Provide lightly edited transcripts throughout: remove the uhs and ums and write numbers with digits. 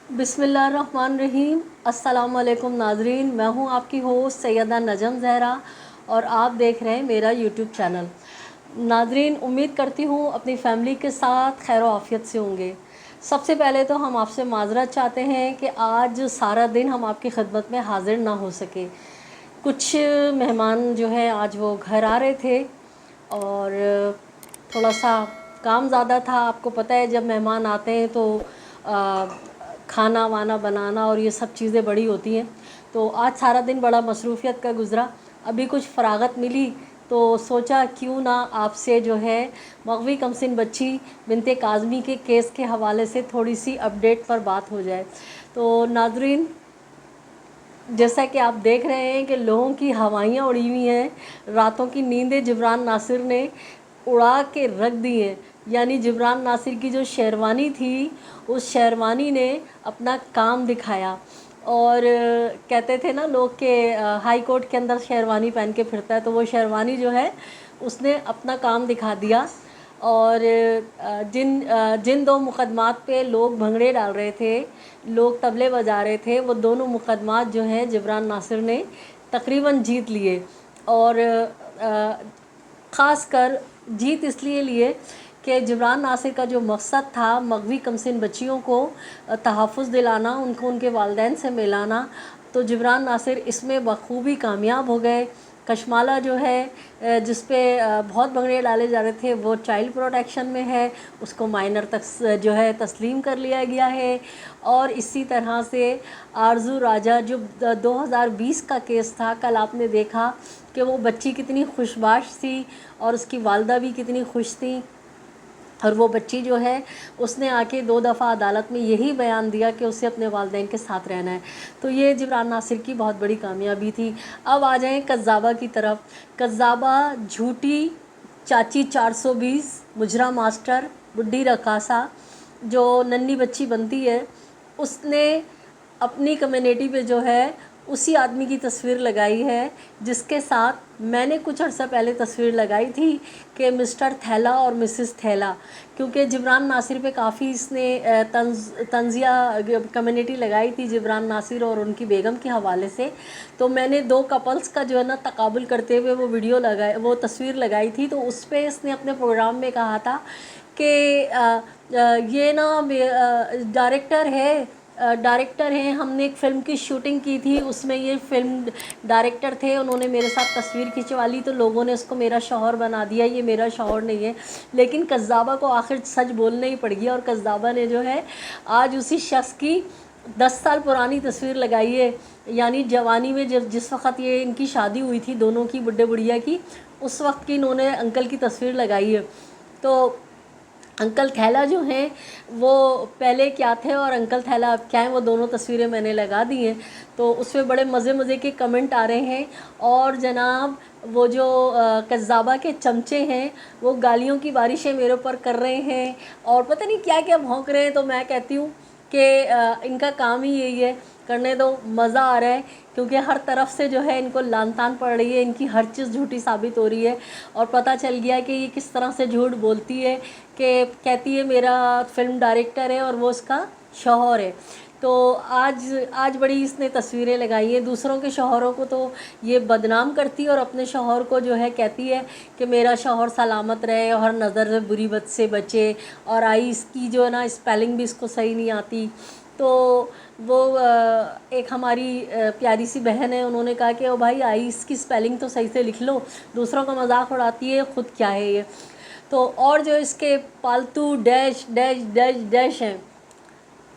बिस्मिल्लाहिर्रहमानिर्रहीम। अस्सलाम वालेकुम नाजरीन, मैं हूं आपकी होस्ट सैयदा नजम ज़हरा और आप देख रहे हैं मेरा यूट्यूब चैनल। नाजरीन, उम्मीद करती हूं अपनी फ़ैमिली के साथ खैर आफ़ियत से होंगे। सबसे पहले तो हम आपसे माज़रत चाहते हैं कि आज सारा दिन हम आपकी खिदमत में हाज़िर ना हो सके। कुछ मेहमान जो है आज वो घर आ रहे थे और थोड़ा सा काम ज़्यादा था। आपको पता है जब मेहमान आते हैं तो आ, खाना वाना बनाना और ये सब चीज़ें बड़ी होती हैं। तो आज सारा दिन बड़ा मसरूफ़ियत का गुज़रा। अभी कुछ फ़रागत मिली तो सोचा क्यों ना आपसे जो है मग़वी कमसिन बच्ची बिनते काज़मी के केस के हवाले से थोड़ी सी अपडेट पर बात हो जाए। तो नाज़रीन, जैसा कि आप देख रहे हैं कि लोगों की हवाइयाँ उड़ी हुई हैं, रातों की नींदें जिब्रान नासिर ने उड़ा के रख दी हैं। यानी जिब्रान नासिर की जो शेरवानी थी, उस शेरवानी ने अपना काम दिखाया। और कहते थे ना लोग के हाई कोर्ट के अंदर शेरवानी पहन के फिरता है, तो वो शेरवानी जो है उसने अपना काम दिखा दिया। और जिन दो मुकदमात पे लोग भंगड़े डाल रहे थे, लोग तबले बजा रहे थे, वो दोनों मुकदमात जो हैं जिब्रान नासिर ने तकरीबन जीत लिए। और ख़ास कर जीत इसलिए लिए कि जिब्रान नासिर का जो मकसद था मग़वी कमसिन बच्चियों को तहफ़्फ़ुज़ दिलाना, उनको उनके वालिदैन से मिलाना, तो जिब्रान नासिर इसमें बख़ूबी कामयाब हो गए। कशमाला जो है जिस पे बहुत भंगड़े डाले जा रहे थे वो चाइल्ड प्रोटेक्शन में है, उसको माइनर तक जो है तस्लीम कर लिया गया है। और इसी तरह से आरज़ू राजा जो 2020 का केस था, कल आपने देखा कि वो बच्ची कितनी खुशबाश थी और उसकी वालदा भी कितनी खुश थी। और वो बच्ची जो है उसने आके 2 दफ़ा अदालत में यही बयान दिया कि उसे अपने वालिदैन के साथ रहना है। तो ये जिब्रान नासिर की बहुत बड़ी कामयाबी थी। अब आ जाएं कज़्ज़ाबा की तरफ। कज़्ज़ाबा झूठी चाची 420 मुजरा मास्टर बुड्ढी रकासा जो नन्ही बच्ची बनती है, उसने अपनी कम्युनिटी पे जो है उसी आदमी की तस्वीर लगाई है जिसके साथ मैंने कुछ अर्सा पहले तस्वीर लगाई थी कि मिस्टर थैला और मिसेस थैला। क्योंकि जिब्रान नासिर पे काफ़ी इसने तंज़िया कम्युनिटी लगाई थी जिब्रान नासिर और उनकी बेगम के हवाले से। तो मैंने 2 कपल्स का जो है ना तकाबुल करते हुए वो वीडियो लगाई, वो तस्वीर लगाई थी। तो उस पर इसने अपने प्रोग्राम में कहा था कि ये ना डायरेक्टर हैं, हमने एक फ़िल्म की शूटिंग की थी, उसमें ये फ़िल्म डायरेक्टर थे, उन्होंने मेरे साथ तस्वीर खिंचवा ली तो लोगों ने इसको मेरा शौहर बना दिया, ये मेरा शौहर नहीं है। लेकिन कज़्ज़ाबा को आखिर सच बोलना ही पड़ गया और कज़्ज़ाबा ने जो है आज उसी शख्स की 10 साल पुरानी तस्वीर लगाई है। यानी जवानी में जब जिस वक्त ये इनकी शादी हुई थी दोनों की, बुड्ढे बुढ़िया की, उस वक्त की इन्होंने अंकल की तस्वीर लगाई है। तो अंकल थैला जो हैं वो पहले क्या थे और अंकल थैला अब क्या हैं, वो दोनों तस्वीरें मैंने लगा दी हैं। तो उसमें बड़े मज़े के कमेंट आ रहे हैं। और जनाब वो जो कज़्ज़ाबा के चमचे हैं वो गालियों की बारिशें मेरे ऊपर कर रहे हैं और पता नहीं क्या क्या भौंक रहे हैं। तो मैं कहती हूँ कि इनका काम ही यही है, करने दो, मज़ा आ रहा है। क्योंकि हर तरफ से जो है इनको लान तान पड़ रही है, इनकी हर चीज़ झूठी साबित हो रही है। और पता चल गया कि ये किस तरह से झूठ बोलती है कि कहती है मेरा फ़िल्म डायरेक्टर है और वो उसका शौहर है। तो आज बड़ी इसने तस्वीरें लगाई हैं दूसरों के शौहरों को, तो ये बदनाम करती है और अपने शौहर को जो है कहती है कि मेरा शौहर सलामत रहे और हर नज़र से बुरी बद से बचे। और आई इसकी जो है ना स्पेलिंग भी इसको सही नहीं आती। तो वो एक हमारी प्यारी सी बहन है, उन्होंने कहा कि ओ भाई आई इसकी स्पेलिंग तो सही से लिख लो, दूसरों का मजाक उड़ाती है, ख़ुद क्या है ये। तो और जो इसके पालतू डैश डैश डैश डैश हैं,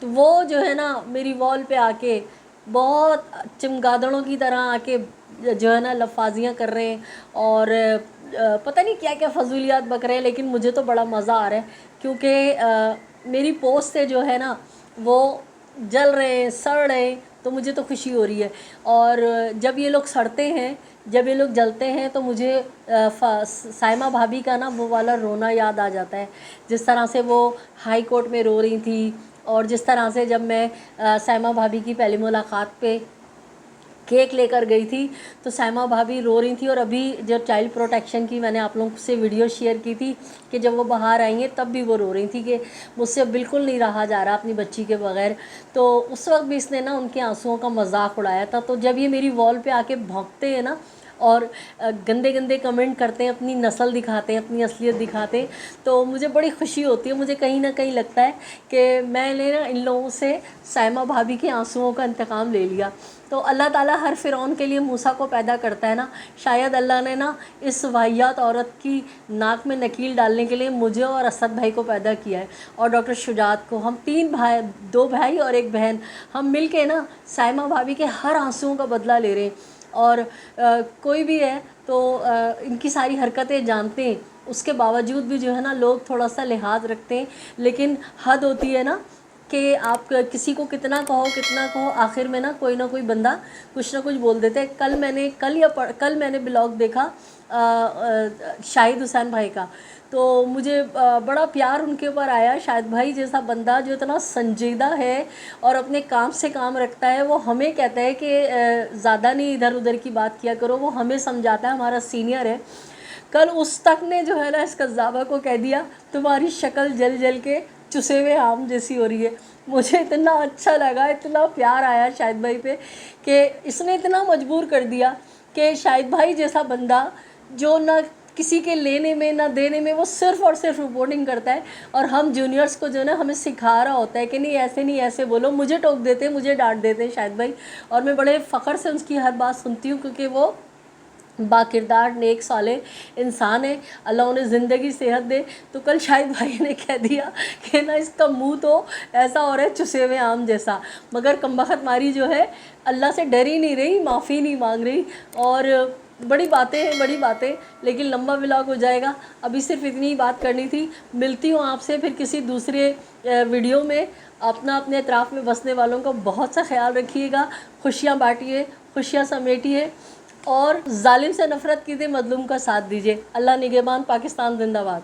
तो वो जो है ना मेरी वॉल पे आके बहुत चमगादड़ों की तरह आके जो है ना लफाजियाँ कर रहे हैं और पता नहीं क्या क्या फजूलियात बक रहे हैं। लेकिन मुझे तो बड़ा मज़ा आ रहा है क्योंकि मेरी पोस्ट से जो है ना वो जल रहे हैं, सड़ रहे हैं, तो मुझे तो खुशी हो रही है। और जब ये लोग सड़ते हैं, जब ये लोग जलते हैं तो मुझे साइमा भाभी का ना वो वाला रोना याद आ जाता है, जिस तरह से वो हाई कोर्ट में रो रही थी। और जिस तरह से जब मैं साइमा भाभी की पहली मुलाकात पे केक लेकर गई थी तो साइमा भाभी रो रही थी। और अभी जब चाइल्ड प्रोटेक्शन की मैंने आप लोगों से वीडियो शेयर की थी कि जब वो बाहर आई हैं तब भी वो रो रही थी कि मुझसे बिल्कुल नहीं रहा जा रहा अपनी बच्ची के बगैर। तो उस वक्त भी इसने ना उनके आंसुओं का मजाक उड़ाया था। तो जब ये मेरी वॉल पे आके भौंकते हैं ना और गंदे गंदे कमेंट करते हैं, अपनी नस्ल दिखाते हैं, अपनी असलियत दिखाते हैं, तो मुझे बड़ी खुशी होती है। मुझे कहीं ना कहीं लगता है कि मैंने ना इन लोगों से साइमा भाभी के आंसुओं का इंतकाम ले लिया। तो अल्लाह ताला हर फ़िरौन के लिए मूसा को पैदा करता है ना, शायद अल्लाह ने ना इस वाहियात औरत की नाक में नकील डालने के लिए मुझे और असद भाई को पैदा किया है और डॉक्टर शुजात को। हम 3 भाई, 2 भाई और 1 बहन, हम मिल के ना साइमा भाभी के हर आंसुओं का बदला ले रहे हैं। और कोई भी है तो इनकी सारी हरकतें जानते हैं, उसके बावजूद भी जो है ना लोग थोड़ा सा लिहाज रखते हैं। लेकिन हद होती है ना कि आप किसी को कितना कहो, आखिर में ना कोई बंदा कुछ ना कुछ बोल देते हैं। कल मैंने ब्लॉग देखा शाहिद हुसैन भाई का, तो मुझे बड़ा प्यार उनके ऊपर आया। शाहिद भाई जैसा बंदा जो इतना संजीदा है और अपने काम से काम रखता है, वो हमें कहता है कि ज़्यादा नहीं इधर उधर की बात किया करो, वो हमें समझाता है, हमारा सीनियर है। कल उस तक ने जो है ना इस कज़्ज़ाबा को कह दिया तुम्हारी शक्ल जल जल के चुसे हुए आम जैसी हो रही है। मुझे इतना अच्छा लगा, इतना प्यार आया शाहिद भाई पे कि इसने इतना मजबूर कर दिया कि शाहिद भाई जैसा बंदा जो ना किसी के लेने में ना देने में, वो सिर्फ़ और सिर्फ रिपोर्टिंग करता है। और हम जूनियर्स को जो है ना हमें सिखा रहा होता है कि नहीं ऐसे बोलो। मुझे टोक देते हैं, मुझे डांट देते हैं शाहिद भाई, और मैं बड़े फ़ख्र से उसकी हर बात सुनती हूँ क्योंकि वो बाकिरदार नेक साले इंसान है। अल्लाह उन्हें ज़िंदगी सेहत दे। तो कल शाहिद भाई ने कह दिया कि ना इसका मुंह तो ऐसा हो रहा है चुसे हुए आम जैसा, मगर कमबख्त मारी जो है अल्लाह से डर ही नहीं रही, माफ़ी नहीं मांग रही। और बड़ी बातें, लेकिन लंबा व्लॉग हो जाएगा। अभी सिर्फ इतनी ही बात करनी थी। मिलती हूँ आपसे फिर किसी दूसरे वीडियो में। अपने अतराफ़ में बसने वालों का बहुत सा ख्याल रखिएगा, खुशियाँ बांटिए, खुशियाँ समेटिए और जालिम से नफ़रत कीजिए, मज़लूम का साथ दीजिए। अल्लाह निगहबान, पाकिस्तान जिंदाबाद।